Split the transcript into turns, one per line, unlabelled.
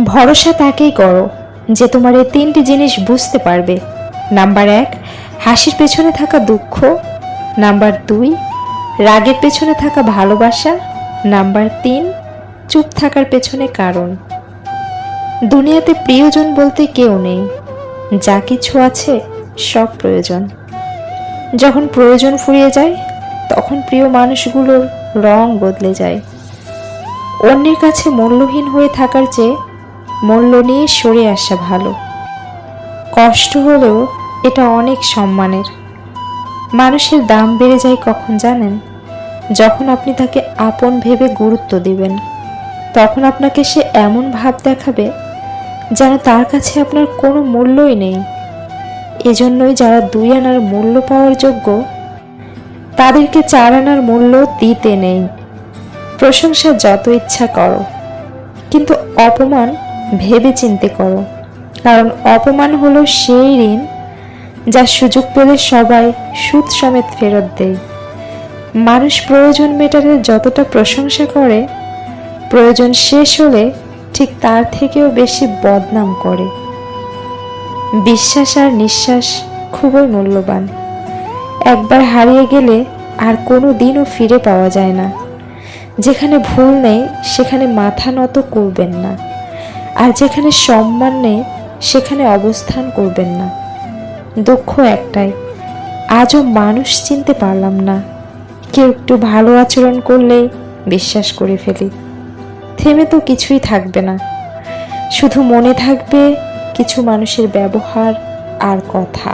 ভরসা তাকেই করো যে তোমার এই তিনটি জিনিস বুঝতে পারবে। নাম্বার 1, হাসির পেছনে থাকা দুঃখ। নাম্বার 2, রাগের পেছনে থাকা ভালোবাসা। নাম্বার 3, চুপ থাকার পেছনে কারণ। দুনিয়াতে প্রিয়জন বলতে কেউ নেই, যা কিছু আছে সব প্রয়োজন। যখন প্রয়োজন ফুরিয়ে যায় তখন প্রিয় মানুষগুলোর রং বদলে যায়। অন্যের কাছে মূল্যহীন হয়ে থাকার চেয়ে মূল্য নিয়ে সরে আসা ভালো। কষ্ট হলেও এটা অনেক সম্মানের। মানুষের দাম বেড়ে যায় কখন জানেন? যখন আপনি তাকে আপন ভেবে গুরুত্ব দিবেন, তখন আপনাকে সে এমন ভাব দেখাবে যেন তার কাছে আপনার কোনো মূল্যই নেই। এজন্যই যারা 2 আনার মূল্য পাওয়ার যোগ্য, তাদেরকে 4 আনার মূল্য দিতে নেই। প্রশংসা যত ইচ্ছা করো, কিন্তু অপমান ভেবে চিন্তে করো, কারণ অপমান হলো সেই ঋণ যা সুযোগ পেলে সবাই সুদ সমেত ফেরত দেয়। মানুষ প্রয়োজন মেটাতে যতটা প্রশংসা করে, প্রয়োজন শেষ হলে ঠিক তার থেকেও বেশি বদনাম করে। বিশ্বাস আর নিঃশ্বাস খুবই মূল্যবান। একবার হারিয়ে গেলে আর কোনো দিনও ফিরে পাওয়া যায় না। যেখানে ভুল নেই সেখানে মাথা নত করবেন না, আর যেখানে সম্মান নেই সেখানে অবস্থান করবেন না। দুঃখ একটাই, আজও মানুষ চিনতে পারলাম না। কেউ একটু ভালো আচরণ করলেই বিশ্বাস করে ফেলি। থেমে তো কিছুই থাকবে না, শুধু মনে থাকবে কিছু মানুষের ব্যবহার আর কথা।